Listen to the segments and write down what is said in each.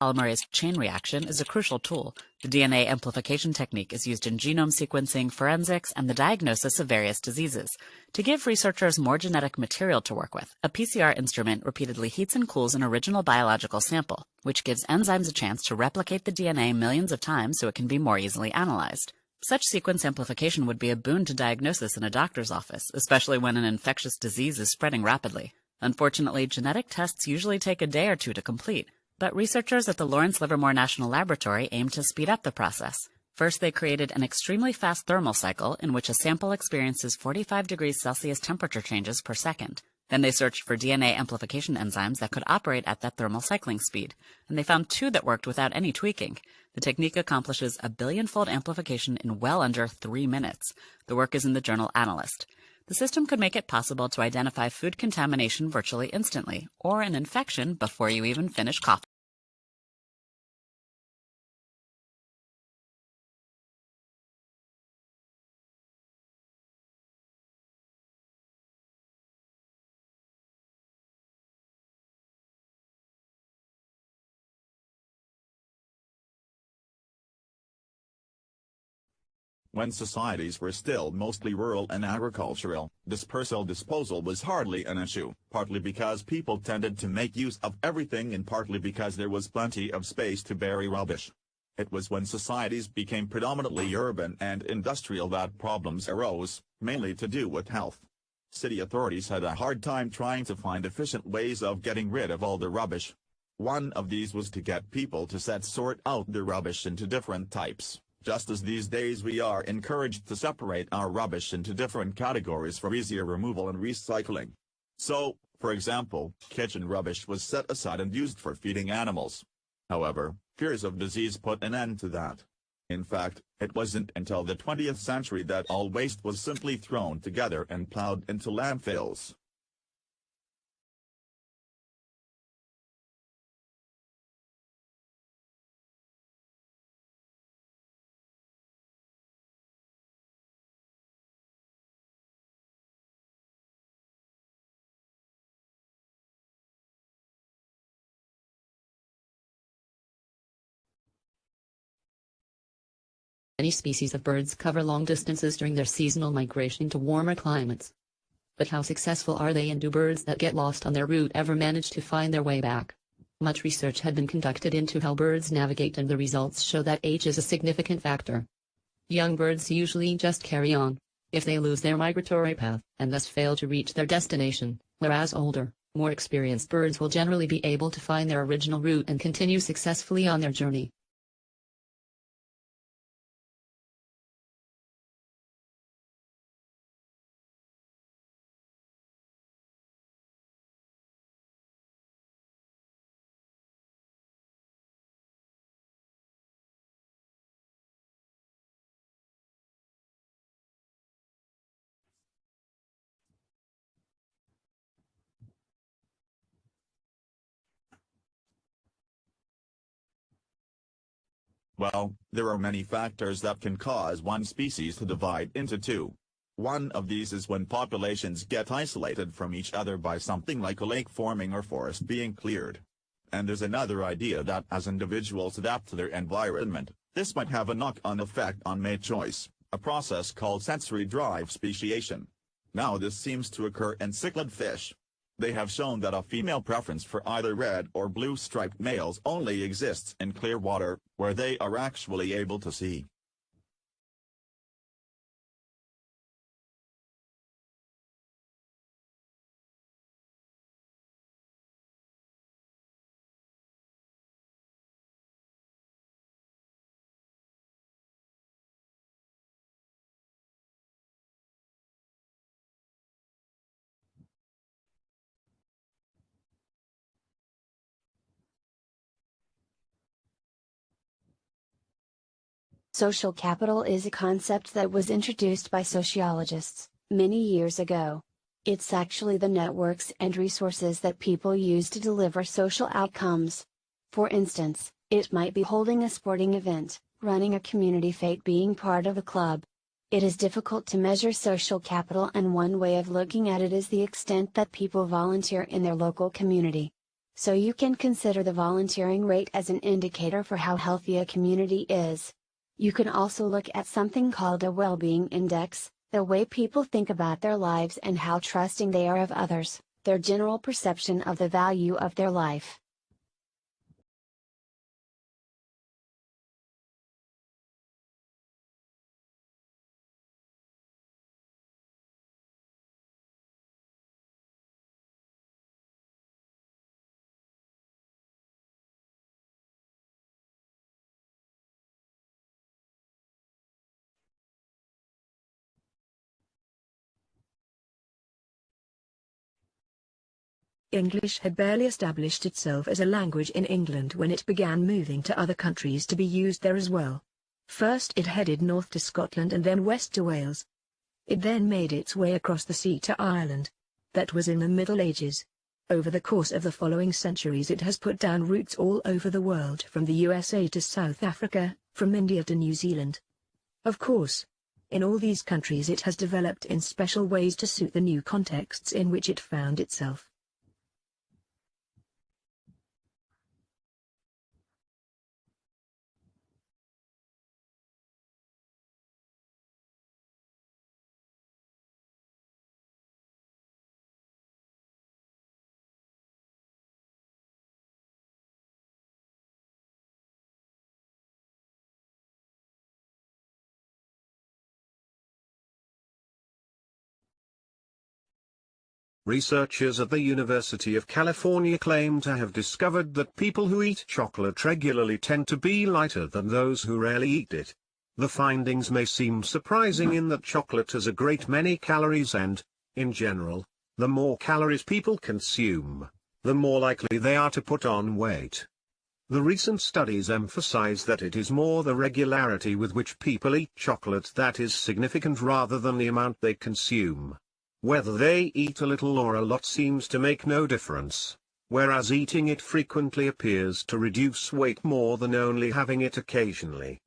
Polymerase chain reaction is a crucial tool. The DNA amplification technique is used in genome sequencing, forensics, and the diagnosis of various diseases. To give researchers more genetic material to work with, a PCR instrument repeatedly heats and cools an original biological sample, which gives enzymes a chance to replicate the DNA millions of times so it can be more easily analyzed. Such sequence amplification would be a boon to diagnosis in a doctor's office, especially when an infectious disease is spreading rapidly. Unfortunately, genetic tests usually take a day or two to complete. But researchers at the Lawrence Livermore National Laboratory aim to speed up the process. First, they created an extremely fast thermal cycle in which a sample experiences 45 degrees Celsius temperature changes per second. Then they searched for DNA amplification enzymes that could operate at that thermal cycling speed, and they found 2 that worked without any tweaking. The technique accomplishes a billion-fold amplification in well under 3 minutes. The work is in the journal Analyst. The system could make it possible to identify food contamination virtually instantly, or an infection before you even finish coughing. When societies were still mostly rural and agricultural, dispersal disposal was hardly an issue, partly because people tended to make use of everything and partly because there was plenty of space to bury rubbish. It was when societies became predominantly urban and industrial that problems arose, mainly to do with health. City authorities had a hard time trying to find efficient ways of getting rid of all the rubbish. One of these was to get people to sort out the rubbish into different types. Just as these days we are encouraged to separate our rubbish into different categories for easier removal and recycling. So, for example, kitchen rubbish was set aside and used for feeding animals. However, fears of disease put an end to that. In fact, it wasn't until the 20th century that all waste was simply thrown together and plowed into landfills. Many species of birds cover long distances during their seasonal migration to warmer climates. But how successful are they, and do birds that get lost on their route ever manage to find their way back? Much research had been conducted into how birds navigate, and the results show that age is a significant factor. Young birds usually just carry on, if they lose their migratory path, and thus fail to reach their destination, whereas older, more experienced birds will generally be able to find their original route and continue successfully on their journey. Well, there are many factors that can cause one species to divide into 2. One of these is when populations get isolated from each other by something like a lake forming or forest being cleared. And there's another idea that as individuals adapt to their environment, this might have a knock-on effect on mate choice, a process called sensory drive speciation. Now this seems to occur in cichlid fish. They have shown that a female preference for either red or blue striped males only exists in clear water, where they are actually able to see. Social capital is a concept that was introduced by sociologists many years ago. It's actually the networks and resources that people use to deliver social outcomes. For instance, it might be holding a sporting event, running a community fete, being part of a club. It is difficult to measure social capital, and one way of looking at it is the extent that people volunteer in their local community. So you can consider the volunteering rate as an indicator for how healthy a community is. You can also look at something called a well-being index, the way people think about their lives and how trusting they are of others, their general perception of the value of their life. English had barely established itself as a language in England when it began moving to other countries to be used there as well. First it headed north to Scotland and then west to Wales. It then made its way across the sea to Ireland. That was in the Middle Ages. Over the course of the following centuries it has put down roots all over the world, from the USA to South Africa, from India to New Zealand. Of course, in all these countries it has developed in special ways to suit the new contexts in which it found itself. Researchers at the University of California claim to have discovered that people who eat chocolate regularly tend to be lighter than those who rarely eat it. The findings may seem surprising in that chocolate has a great many calories and, in general, the more calories people consume, the more likely they are to put on weight. The recent studies emphasize that it is more the regularity with which people eat chocolate that is significant rather than the amount they consume. Whether they eat a little or a lot seems to make no difference, whereas eating it frequently appears to reduce weight more than only having it occasionally.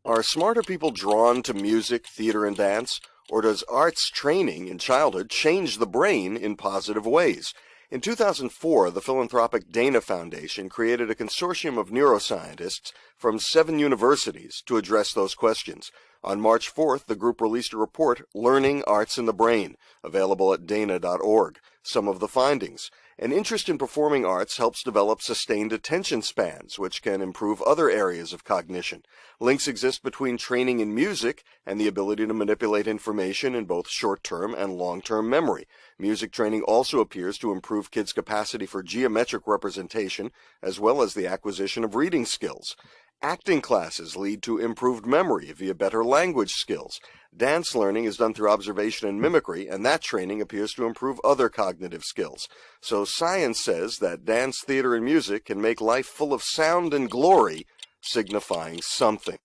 Are smarter people drawn to music, theater, and dance, or does arts training in childhood change the brain in positive ways? In 2004, the philanthropic Dana Foundation created a consortium of neuroscientists from 7 universities to address those questions. On March 4th, the group released a report, Learning Arts in the Brain, available at dana.org. Some of the findings: an interest in performing arts helps develop sustained attention spans, which can improve other areas of cognition. Links exist between training in music and the ability to manipulate information in both short-term and long-term memory. Music training also appears to improve kids' capacity for geometric representation, as well as the acquisition of reading skills. Acting classes lead to improved memory via better language skills. Dance learning is done through observation and mimicry, and that training appears to improve other cognitive skills. So science says that dance, theater, and music can make life full of sound and glory, signifying something.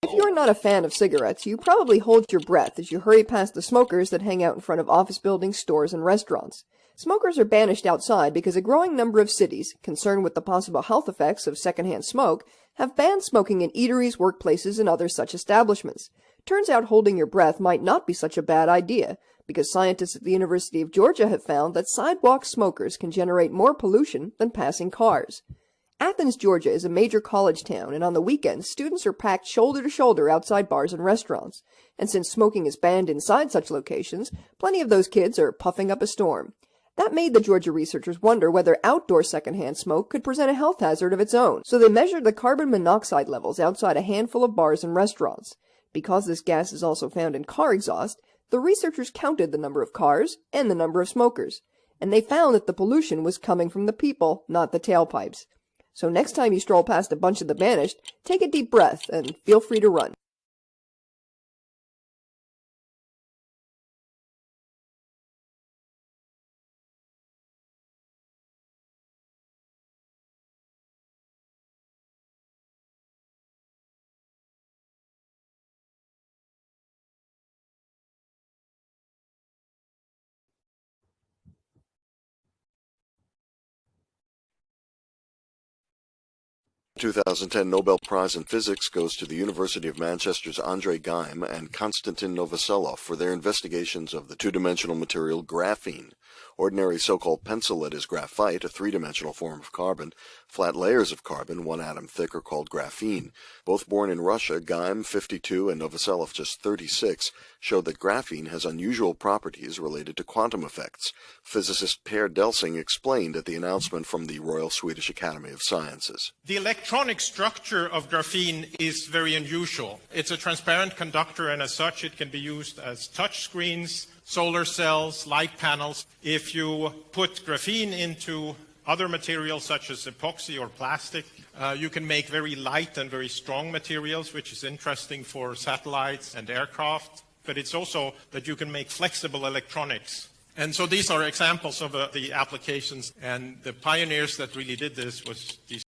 If you're not a fan of cigarettes, you probably hold your breath as you hurry past the smokers that hang out in front of office buildings, stores, and restaurants. Smokers are banished outside because a growing number of cities, concerned with the possible health effects of secondhand smoke, have banned smoking in eateries, workplaces, and other such establishments. Turns out holding your breath might not be such a bad idea, because scientists at the University of Georgia have found that sidewalk smokers can generate more pollution than passing cars. Athens, Georgia is a major college town, and on the weekends, students are packed shoulder to shoulder outside bars and restaurants. And since smoking is banned inside such locations, plenty of those kids are puffing up a storm. That made the Georgia researchers wonder whether outdoor secondhand smoke could present a health hazard of its own, so they measured the carbon monoxide levels outside a handful of bars and restaurants. Because this gas is also found in car exhaust, the researchers counted the number of cars and the number of smokers, and they found that the pollution was coming from the people, not the tailpipes. So next time you stroll past a bunch of the banished, take a deep breath and feel free to run. The 2010 Nobel Prize in Physics goes to the University of Manchester's Andrei Geim and Konstantin Novoselov for their investigations of the two-dimensional material graphene. Ordinary so-called pencil lead is graphite, a three-dimensional form of carbon. Flat layers of carbon, one atom thick, are called graphene. Both born in Russia, Geim, 52, and Novoselov, just 36, showed that graphene has unusual properties related to quantum effects. Physicist Per Delsing explained at the announcement from the Royal Swedish Academy of Sciences. The electronic structure of graphene is very unusual. It's a transparent conductor, and as such it can be used as touch screens, solar cells, light panels. If you put graphene into other materials such as epoxy or plastic, you can make very light and very strong materials, which is interesting for satellites and aircraft. But it's also that you can make flexible electronics. And so these are examples of the applications, and the pioneers that really did this was these